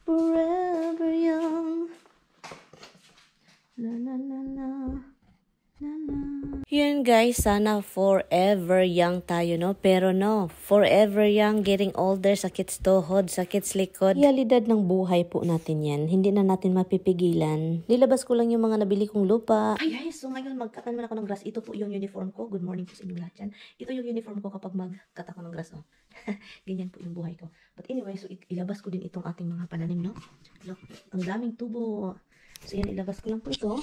Forever young. La la la la. La la. Yun guys, sana forever young tayo, no? Pero no, forever young, getting older, sakit tuhod, sakit likod. Realidad ng buhay po natin yan. Hindi na natin mapipigilan. Nilabas ko lang yung mga nabili kong lupa. Ay guys, so ngayon magkat naman ako ng grass. Ito po yung uniform ko. Good morning po sa inyo lahat yan. Ito yung uniform ko kapag magkat ako ng grass. Oh. Ganyan po yung buhay ko. But anyway, so ilabas ko din itong ating mga pananim, no? Look, ang daming tubo. So yan, ilabas ko lang po ito.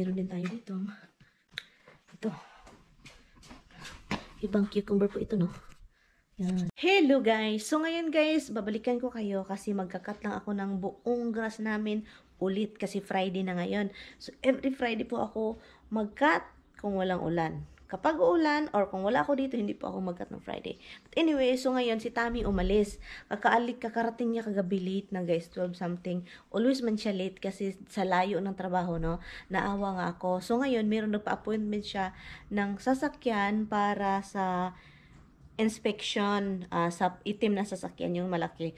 Meron din tayo dito. Ito. Ibang cucumber po ito, no? Yan. Hello guys! So ngayon guys, babalikan ko kayo kasi magkakat lang ako ng buong grass namin ulit kasi Friday na ngayon. So every Friday po ako magkat kung walang ulan. Kapag uulan or kung wala ako dito, hindi po ako magkat ng Friday. But anyway, so ngayon si Tammy umalis. Kakarating niya kagabi late na guys, 12 something. Always man siya late kasi sa layo ng trabaho, no? Naawa nga ako. So ngayon, meron nagpa-appointment siya ng sasakyan para sa inspection sa itim na sasakyan, yung malaki.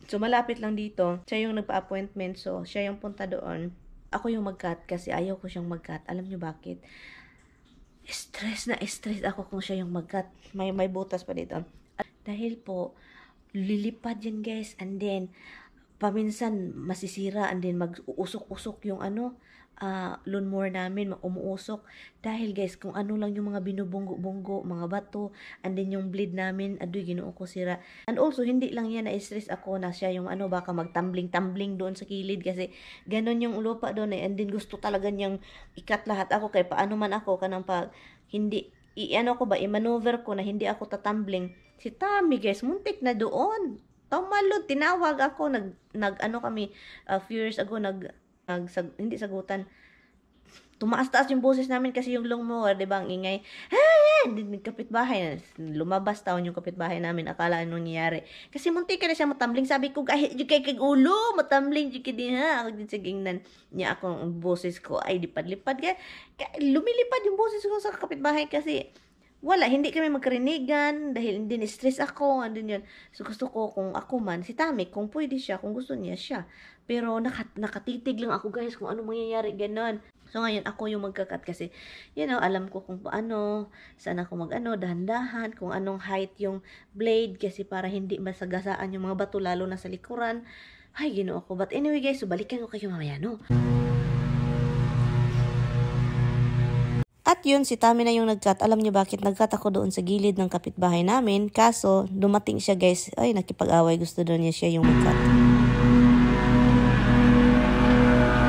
So malapit lang dito. Siya yung nagpa-appointment. So siya yung punta doon. Ako yung mag-cut kasi ayaw ko siyang mag-cut. Alam niyo bakit? Stress ako kung siya yung mag-cut. May butas pa dito. At dahil po, lilipad yan guys. And then, paminsan masisira. And then, mag-uusok-usok yung lawnmower namin. Umuusok. Dahil guys, kung ano lang yung mga binubunggo-bunggo, mga bato. And then, yung blade namin, adoy, ginoo ko sira. And also, hindi lang yan na-stress ako na siya yung baka magtumbling-tumbling doon sa kilid. Kasi, ganon yung lupa doon eh. And then, gusto talaga niyang ikat lahat ako. Kaya paano man ako, kanang pag, hindi, i-maneuver ko na hindi ako tatumbling. Si Tammy guys, muntik na doon. Tamalod, tinawag ako, kami, few years ago, hindi sagutan. Tumaas-taas yung boses namin kasi yung lawnmower, di ba, ang ingay. Kapitbahay, lumabas taon yung kapitbahay namin, akala anong nangyayari. Kasi muntik ka na siya matambling, sabi ko, kahit yung kay ulo, matambling yung din ha. Ako din sa gingnan niya ako, ang boses ko, ay lipad-lipad. Lumilipad yung boses ko sa kapitbahay kasi, wala, hindi kami magkarinigan dahil hindi stress ako, andun yun. So gusto ko kung ako man, si Tammy, kung pwede siya, kung gusto niya siya. Pero nakatitig lang ako guys kung ano mangyayari, ganon. So ngayon ako yung magkakat kasi, alam ko kung paano, saan ako dahan-dahan, kung anong height yung blade kasi para hindi masagasaan yung mga bato lalo na sa likuran. Ay, ginoo ako. But anyway guys, so balikan ko kayo mamaya, no? At yun, si Tammy na yung nag-cut. Alam niyo bakit nag-cut ako doon sa gilid ng kapitbahay namin? Kaso, dumating siya guys. Ay, nakipag-away. Gusto doon niya siya yung mag-cut.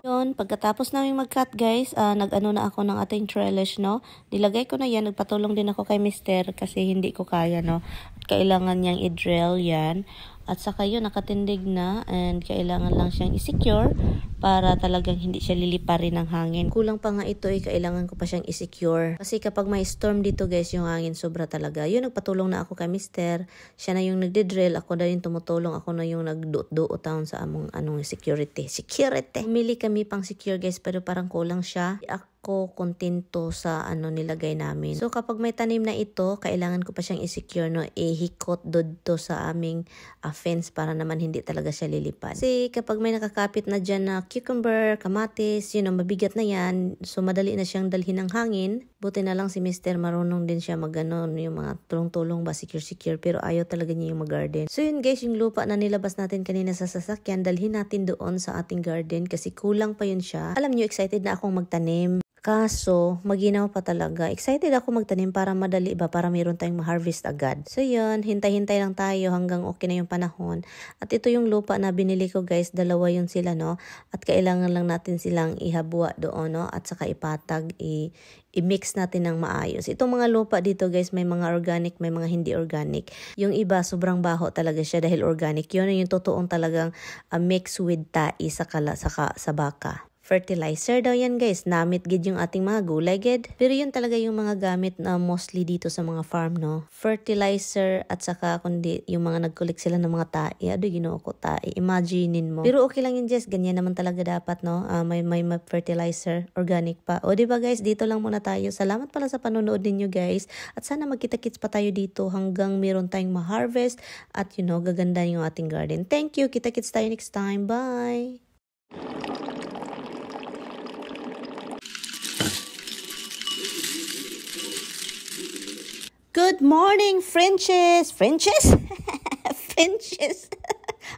Yun, pagkatapos namin mag-cut guys, nag-ano na ako ng ating trellis, no? Nilagay ko na yan. Nagpatulong din ako kay Mister kasi hindi ko kaya, no? At kailangan niyang i-drill yan. At saka yun, nakatindig na and kailangan lang siyang i-secure para talagang hindi siya liliparin ng hangin. Kulang pa nga ito kailangan ko pa siyang i-secure. Kasi kapag may storm dito guys, yung hangin sobra talaga. Yun, nagpatulong na ako kay Mister. Siya na yung nagdi-drill. Ako na rin tumutulong. Ako na yung nagduot-duot taon sa anong security. Pumili kami pang secure guys, pero parang kulang siya. Ako kontento sa nilagay namin. So kapag may tanim na ito, kailangan ko pa siyang i-secure, no? Ihikot dito sa aming fence para naman hindi talaga siya lilipad. Kasi kapag may nakakapit na dyan na cucumber, kamatis, mabigat na yan. So madali na siyang dalhin ng hangin. Buti na lang si Mister marunong din siya yung mga tulong-tulong ba, secure. Pero ayaw talaga niya yung mag-garden. So yun guys, yung lupa na nilabas natin kanina sa sasakyan, dalhin natin doon sa ating garden kasi kulang pa yun siya. Alam niyo, excited na akong magtanim. Kaso, maginaw pa talaga. Excited ako magtanim para madali ba, para mayroon tayong ma-harvest agad. So yun, hintay-hintay lang tayo hanggang okay na yung panahon. At ito yung lupa na binili ko guys, dalawa yun sila, no? At kailangan lang natin silang ihabwa doon, no? At saka ipatag, i-mix natin ng maayos. Itong mga lupa dito guys, may mga organic, may mga hindi organic. Yung iba, sobrang baho talaga siya dahil organic. Yun yung totoong talagang mix with tai sa baka. fertilizer daw yan guys. Namit gid yung ating mga gulay gid. Pero yun talaga yung mga gamit na mostly dito sa mga farm, no? Fertilizer at saka kundi yung mga nag-collect sila ng mga tae. Ado ginoo ko tae. Imaginein mo. Pero okay lang yun, Jess. Ganyan naman talaga dapat, no? May fertilizer, organic pa. O diba guys, dito lang muna tayo. Salamat pala sa panonood ninyo guys. At sana magkita-kits pa tayo dito hanggang meron tayong ma-harvest at gaganda yung ating garden. Thank you. Kita-kits tayo next time. Bye! Good morning, Frenches! Frenches? Frenches?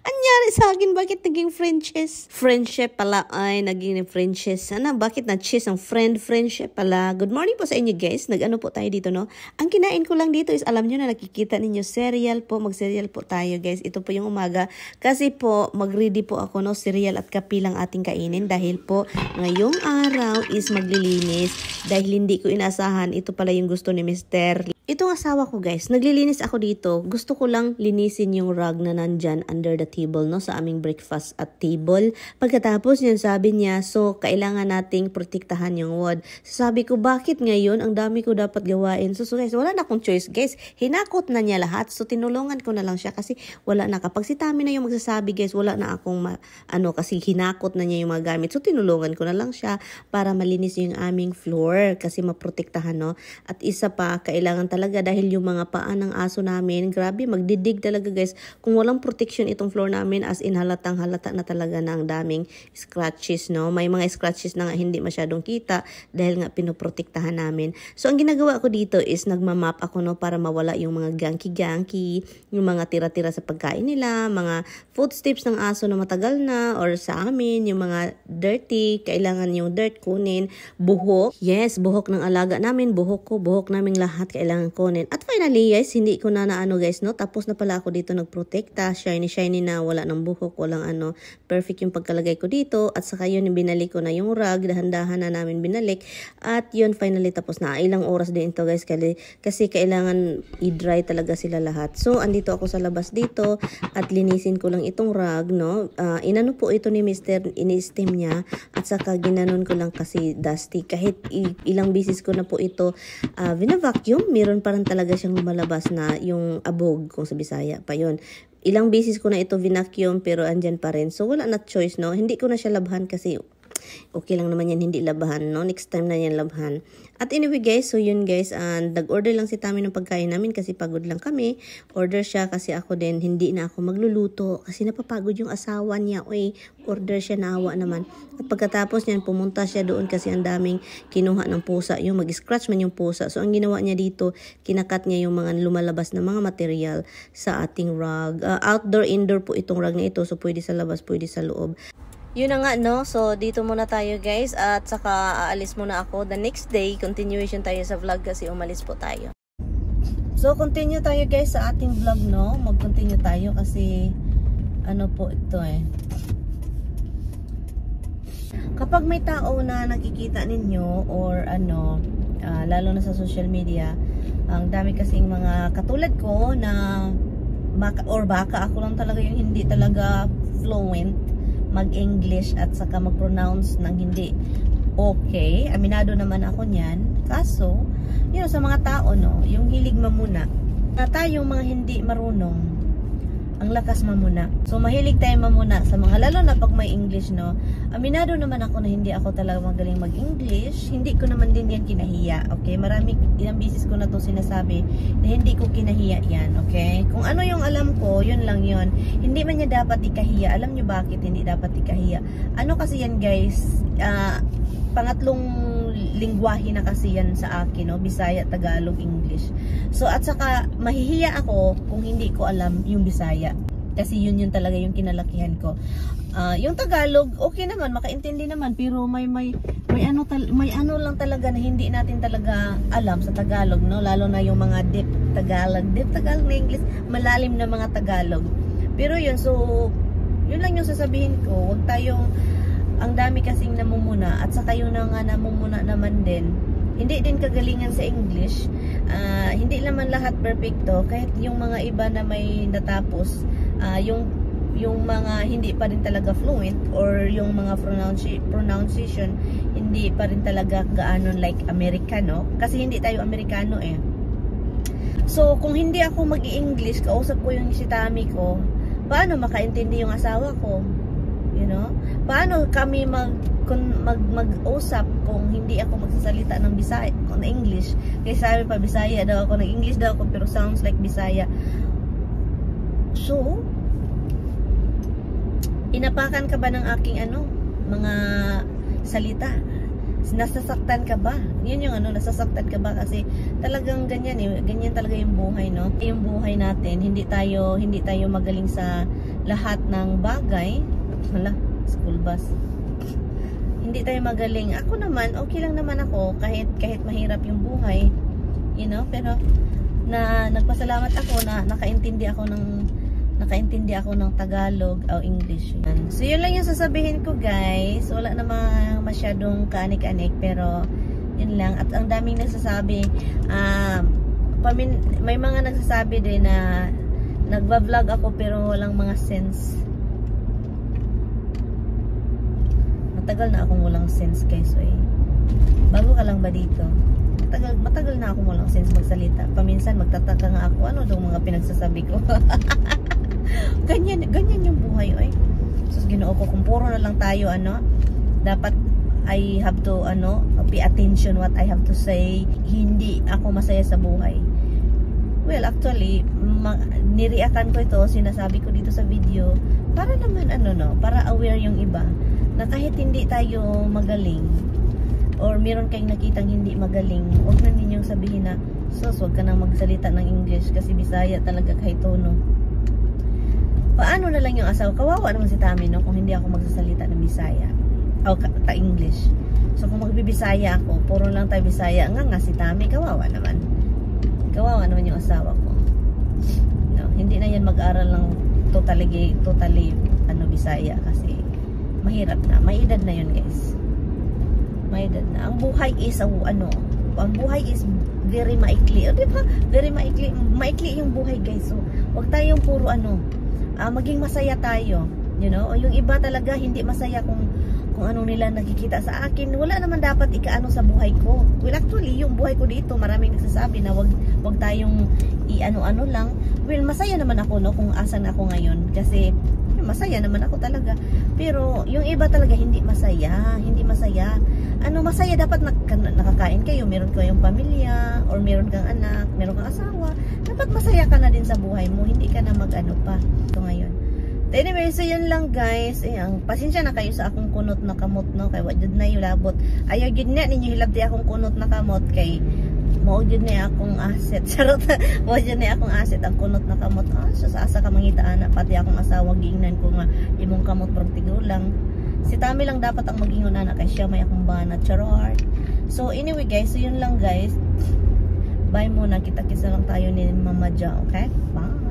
Anyari sa akin? Bakit naging Frenches? Friendship pala ay naging Frenches. Bakit na cheese ang friendship pala? Good morning po sa inyo guys. Nag-ano po tayo dito, no? Ang kinain ko lang dito is, alam nyo na nakikita ninyo, cereal po. Mag-cereal po tayo guys. Ito po yung umaga. Kasi po, mag-ready po ako, no? Cereal at kape lang ating kainin. Dahil po, ngayong araw is maglilinis. Dahil hindi ko inasahan, ito pala yung gusto ni Mr. Itong asawa ko guys, naglilinis ako dito. Gusto ko lang linisin yung rug na nandyan under the table, no, sa aming breakfast at table. Pagkatapos niyan, sabi niya, so kailangan nating protektahan yung wood. So, sabi ko, bakit ngayon? Ang dami ko dapat gawain. So guys, wala na akong choice guys. Hinakot na niya lahat. So tinulungan ko na lang siya kasi wala na. Kapag si Tami na yung magsasabi guys, wala na akong kasi hinakot na niya yung mga gamit. So tinulungan ko na lang siya para malinis yung aming floor kasi maprotektahan, no. At isa pa, kailangan talaga dahil yung mga paa ng aso namin, grabe, magdidig talaga guys. Kung walang protection itong floor namin, as in halatang halata na talaga na ang daming scratches, no. May mga scratches na nga hindi masyadong kita dahil nga pinoprotektahan namin. So ang ginagawa ko dito is nagmamap ako, no, para mawala yung mga ganki-ganki, yung mga tira-tira sa pagkain nila, mga footsteps ng aso na matagal na, or sa amin, yung mga dirty, kailangan yung dirt kunin, buhok, yes, buhok ng alaga namin, buhok ko, buhok namin lahat, kailangan kunin. At finally, guys, hindi ko na guys, no, tapos na pala ako dito nagprotekta, shiny na, wala ng buhok, walang perfect yung pagkalagay ko dito, at saka yun, binalik ko na yung rug, dahan-dahan na namin binalik, at yun, finally, tapos na. Ilang oras din ito, guys, kasi kailangan i-dry talaga sila lahat. So, andito ako sa labas dito, at linisin ko lang itong rug, no, inano po ito ni Mr. ini-steam niya, at saka ginanon ko lang kasi dusty, kahit ilang bisis ko na po ito vina-vacuum, meron pa rin talaga siyang lumalabas na yung abog, kung sa Bisaya pa yun. Ilang beses ko na ito vinacuum pero andyan pa rin. So wala na choice, no. Hindi ko na siya labhan kasi okay lang naman yan, hindi labahan, no. Next time na yan labhan. At anyway guys, so yun guys, nag-order lang si Tami ng pagkain namin kasi pagod lang kami. Order siya kasi ako din, hindi na ako magluluto kasi napapagod yung asawa niya. Uy, order siya, naawa naman. At pagkatapos niyan, pumunta siya doon kasi ang daming kinuha ng pusa. Yung mag-scratch man yung pusa. So ang ginawa niya dito, kinakat niya yung mga lumalabas na mga material sa ating rug. Outdoor, indoor po itong rug na ito. So pwede sa labas, pwede sa loob. Yun na nga, no? So, dito muna tayo, guys. At saka, aalis muna ako. The next day, continuation tayo sa vlog kasi umalis po tayo. So, continue tayo, guys, sa ating vlog, no? Mag-continue tayo kasi, ano po ito, Kapag may tao na nakikita ninyo or lalo na sa social media, ang dami kasing mga katulad ko na baka ako lang talaga yung hindi talaga fluent mag-English at saka mag-pronounce ng hindi okay. Aminado naman ako niyan. Kaso, sa mga tao, no, yung hilig mamuna, na tayong mga hindi marunong, ang lakas mamuna. So, mahilig tayo mamuna sa mga, lalo na pag may English, no. Aminado naman ako na hindi ako talaga magaling mag-English. Hindi ko naman din yan kinahiya, okay? Ilang bisis ko na to sinasabi na hindi ko kinahiya yan, okay? Kung ano yung alam ko, yun lang yun. Hindi man niya dapat ikahiya. Alam niyo bakit hindi dapat ikahiya? Ano kasi yan, guys? Pangatlong lingwahe na kasi yan sa akin, no? Bisaya, Tagalog, English. So, at saka, mahihiya ako kung hindi ko alam yung Bisaya. Kasi yun talaga yung kinalakihan ko. Yung Tagalog, okay naman, makaintindi naman, pero may ano lang talaga na hindi natin talaga alam sa Tagalog, no? Lalo na yung mga deep Tagalog na English, malalim na mga Tagalog. Pero yun, so, yun lang yung sasabihin ko. Huwag tayong, ang dami kasing namumuna, at saka yung nga namumuna naman din, hindi din kagalingan sa English. Hindi naman lahat perfecto, kahit yung mga iba na may natapos, yung yung mga hindi pa rin talaga fluent, or yung mga pronunciation hindi pa rin talaga gaano like Amerikano, kasi hindi tayo Amerikano eh. So kung hindi ako mag-i-English, kausap ko yung si Tami ko, paano makaintindi yung asawa ko? You know? Paano kami mag-usap kung hindi ako magsasalita ng Bisaya, ng English? Kasi sabi pa Bisaya daw ako, nag-English daw ako pero sounds like Bisaya. So inapakan ka ba ng aking mga salita? Nasasaktan ka ba? Yun yung nasasaktan ka ba? Kasi talagang ganyan ganyan talaga yung buhay, no? Yung buhay natin, hindi tayo magaling sa lahat ng bagay. Hala, school bus. Hindi tayo magaling. Ako naman, okay lang naman ako kahit mahirap yung buhay, you know, pero nagpasalamat ako na nakaintindi ako ng Tagalog o English. So yun lang yung sasabihin ko, guys. Wala namang masyadong kaanik-anik, pero yun lang. At ang daming nagsasabi, may mga nagsasabi din na nagba-vlog ako pero walang mga sense. Matagal na akong walang sense, guys. Bago ka lang ba dito? Matagal na akong walang sense magsalita. Paminsan magtataka nga ako, ano daw mga pinagsasabi ko. ganyan yung buhay, oy. So Ginoo ko, kung puro na lang tayo dapat I have to pay attention what I have to say. Hindi ako masaya sa buhay. Well, actually nireakan ko ito, sinasabi ko dito sa video para naman para aware yung iba na kahit hindi tayo magaling or meron kayong nakitang hindi magaling, huwag na ninyong sabihin na wag ka nang magsalita ng English kasi Bisaya talaga kahit tono. Paano na lang yung asawa? Kawawa naman si Tami, no, kung hindi ako magsasalita ng Bisaya o English. So kung magbibisaya ako, puro lang tayo Bisaya, nga si Tami, kawawa naman yung asawa ko. No, hindi na yan mag-aral ng totally Bisaya kasi mahirap na, may edad na yun, guys. May edad na. Ang buhay is very maikli. O, diba? Very maikli yung buhay, guys. So wag tayong puro maging masaya tayo, you know? O yung iba talaga hindi masaya kung ano nila nakikita sa akin. Wala naman dapat ikaano sa buhay ko. Well, actually, yung buhay ko dito, maraming nagsasabi na wag tayong i-ano lang. Well, masaya naman ako, no, kung asan ako ngayon. Kasi masaya naman ako talaga. Pero yung iba talaga hindi masaya. Masaya dapat nakakain kayo, meron kayong pamilya, or meron kang anak, meron kang asawa. Dapat masaya ka na din sa buhay mo, hindi ka na pa. So ngayon. Anyway, so yun lang, guys. Pasensya na kayo sa akong kunot na kamot, no, kay wajud na yung labot. Ayaw jud na ninyo hilabdi akong kunot na kamot kay mao jud na akong asset. Charot. Mao jud na akong asset ang kunot na kamot. So sa asa ka mangita ana, pati akong asawa giingnan ko nga imong kamot practical lang. Si Tami lang dapat ang magingon anak kay siya may akong banat. Charot. So anyway, guys, so yun lang, guys. Bye muna, kita-kisa lang tayo ni Mama Ja, okay? Bye.